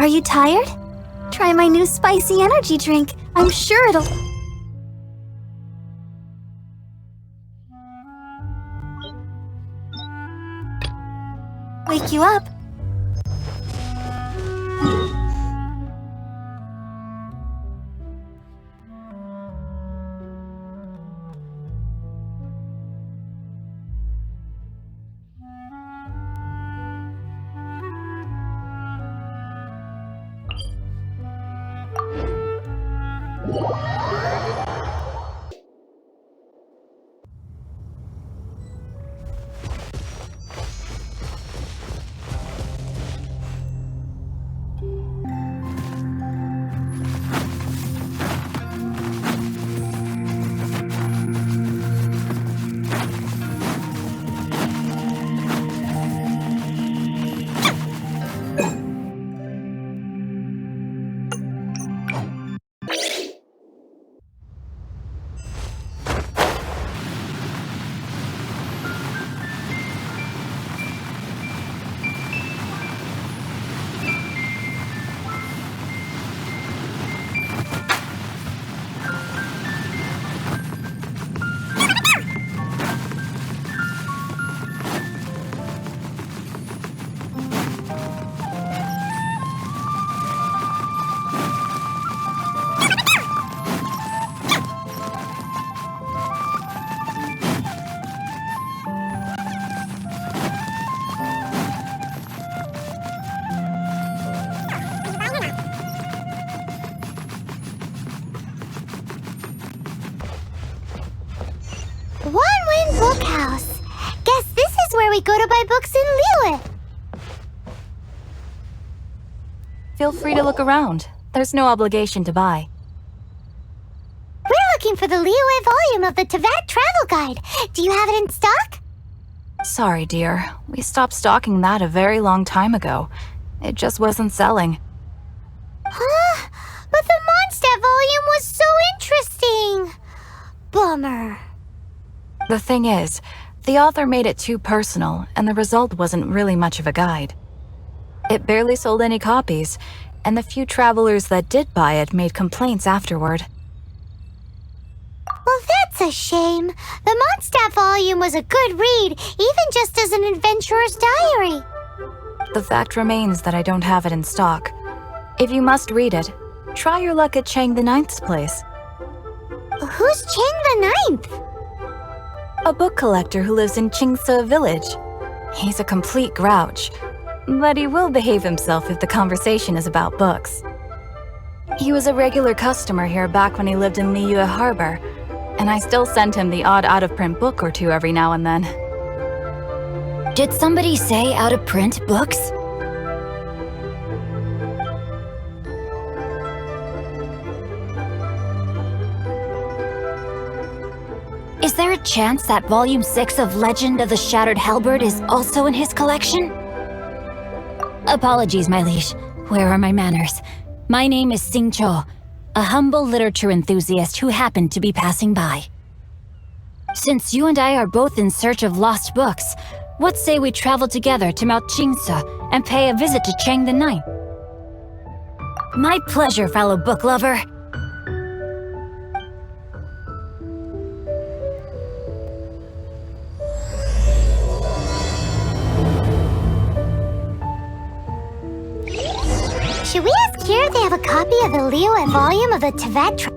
Are you tired? Try my new spicy energy drink. I'm sure it'll... wake you up. One-Win Bookhouse. Guess this is where we go to buy books in Liyue. Feel free to look around. There's no obligation to buy. We're looking for the Liyue volume of the Teyvat Travel Guide. Do you have it in stock? Sorry, dear. We stopped stocking that a very long time ago. It just wasn't selling. Huh? But the Mondstadt volume was so interesting. Bummer. The thing is, the author made it too personal, and the result wasn't really much of a guide. It barely sold any copies, and the few travelers that did buy it made complaints afterward. Well, that's a shame. The Mondstadt volume was a good read, even just as an adventurer's diary. The fact remains that I don't have it in stock. If you must read it, try your luck at Chang the Ninth's place. Who's Chang the Ninth? A book collector who lives in Qingse village. He's a complete grouch, but he will behave himself if the conversation is about books. He was a regular customer here back when he lived in Liyue Harbor, and I still send him the odd out-of-print book or two every now and then. Did somebody say out-of-print books? Is there a chance that Volume 6 of Legend of the Shattered Halberd is also in his collection? Apologies, my liege. Where are my manners? My name is Sing Cho, a humble literature enthusiast who happened to be passing by. Since you and I are both in search of lost books, what say we travel together to Mount Qingse and pay a visit to Chang the Ninth? My pleasure, fellow book lover. Should we ask here if they have a copy of the Liyue volume of the Teyvat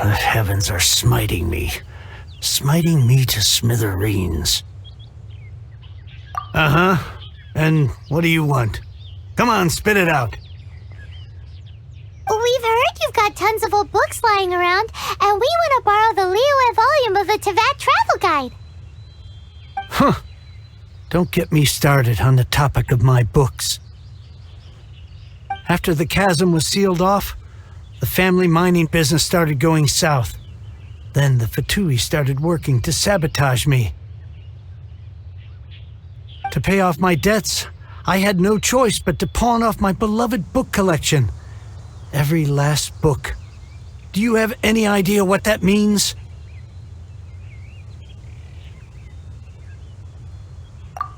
The heavens are smiting me to smithereens. Uh-huh. And what do you want? Come on, spit it out. We've heard you've got tons of old books lying around, and we want to borrow the Liyue volume of the Teyvat Travel Guide. Huh. Don't get me started on the topic of my books. After the chasm was sealed off, the family mining business started going south. Then the Fabulae started working to sabotage me. To pay off my debts, I had no choice but to pawn off my beloved book collection. Every last book. Do you have any idea what that means?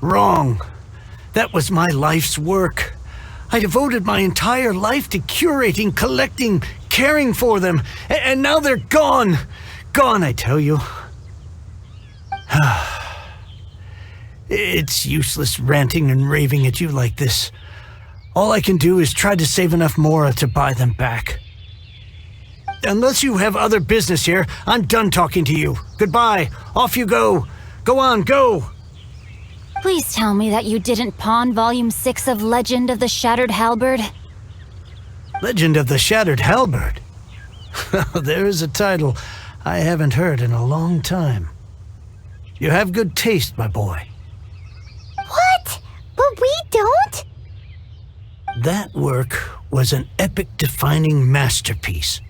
Wrong. That was my life's work. I devoted my entire life to curating, collecting, caring for them, and now they're gone. Gone, I tell you. It's useless ranting and raving at you like this. All I can do is try to save enough Mora to buy them back. Unless you have other business here, I'm done talking to you. Goodbye. Off you go. Go on, go. Please tell me that you didn't pawn Volume 6 of Legend of the Shattered Halberd? Legend of the Shattered Halberd? There is a title I haven't heard in a long time. You have good taste, my boy. What? But we don't? That work was an epic-defining masterpiece.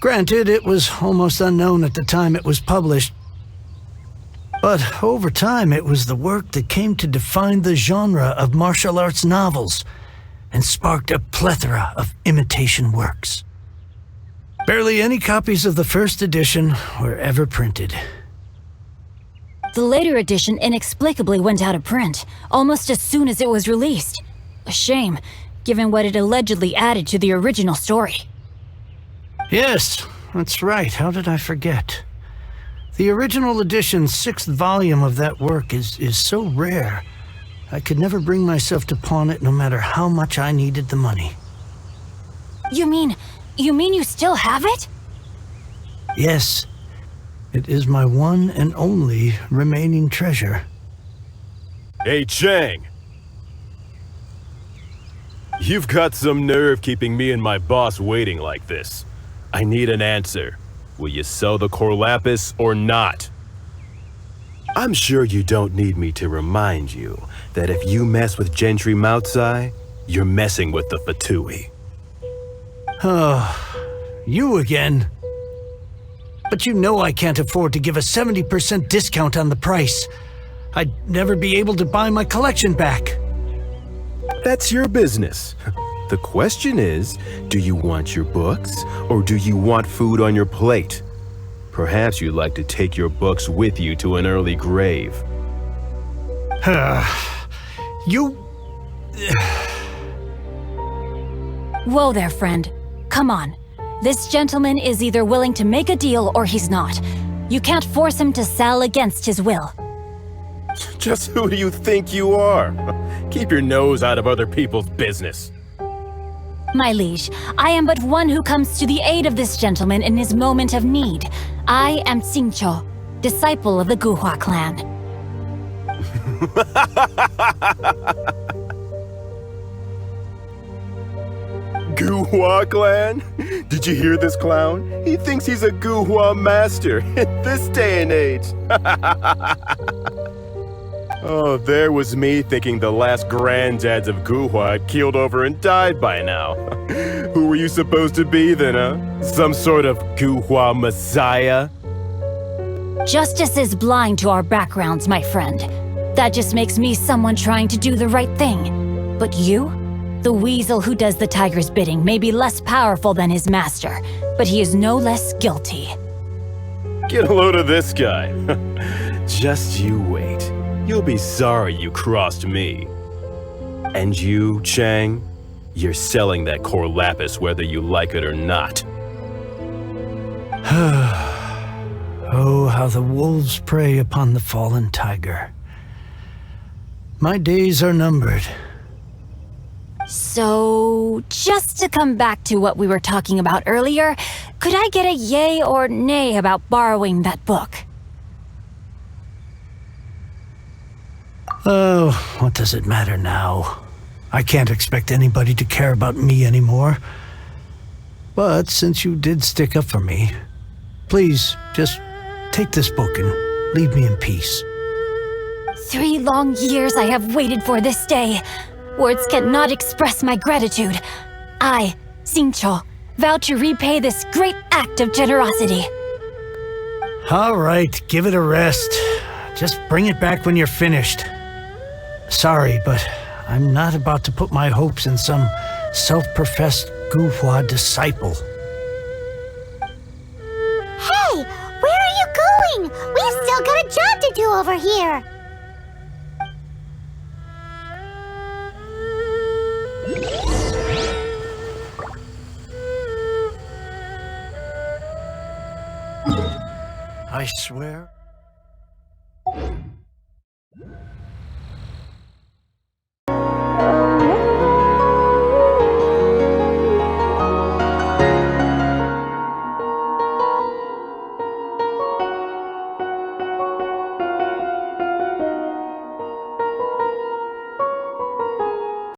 Granted, it was almost unknown at the time it was published, but over time it was the work that came to define the genre of martial arts novels and sparked a plethora of imitation works. Barely any copies of the first edition were ever printed. The later edition inexplicably went out of print, almost as soon as it was released. A shame, given what it allegedly added to the original story. Yes, that's right. How did I forget? The original edition's 6th volume of that work is so rare, I could never bring myself to pawn it no matter how much I needed the money. You mean you still have it? Yes, it is my one and only remaining treasure. Hey, Chang! You've got some nerve keeping me and my boss waiting like this. I need an answer. Will you sell the Corlapis or not? I'm sure you don't need me to remind you that if you mess with Gentry Moutsai, you're messing with the Fatui. Oh, you again. But you know I can't afford to give a 70% discount on the price. I'd never be able to buy my collection back. That's your business. The question is, do you want your books or do you want food on your plate? Perhaps you'd like to take your books with you to an early grave. You... Whoa there, friend. Come on. This gentleman is either willing to make a deal or he's not. You can't force him to sell against his will. Just who do you think you are? Keep your nose out of other people's business. My liege, I am but one who comes to the aid of this gentleman in his moment of need. I am Xingqiu, disciple of the Guhua clan. Guhua clan? Did you hear this clown? He thinks he's a Guhua master in this day and age. Oh, there was me thinking the last granddads of Guhua had keeled over and died by now. Who were you supposed to be then, huh? Some sort of Guhua messiah? Justice is blind to our backgrounds, my friend. That just makes me someone trying to do the right thing. But you? The weasel who does the tiger's bidding may be less powerful than his master, but he is no less guilty. Get a load of this guy. Just you wait. You'll be sorry you crossed me. And you, Chang, you're selling that Corlapis whether you like it or not. Oh, how the wolves prey upon the fallen tiger. My days are numbered. So, just to come back to what we were talking about earlier, could I get a yay or nay about borrowing that book? Oh, what does it matter now? I can't expect anybody to care about me anymore. But since you did stick up for me, please, just take this book and leave me in peace. 3 long years I have waited for this day. Words cannot express my gratitude. I, Xingqiu, vow to repay this great act of generosity. All right, give it a rest. Just bring it back when you're finished. Sorry, but I'm not about to put my hopes in some self-professed Guhua disciple. Hey, where are you going? We've still got a job to do over here. I swear.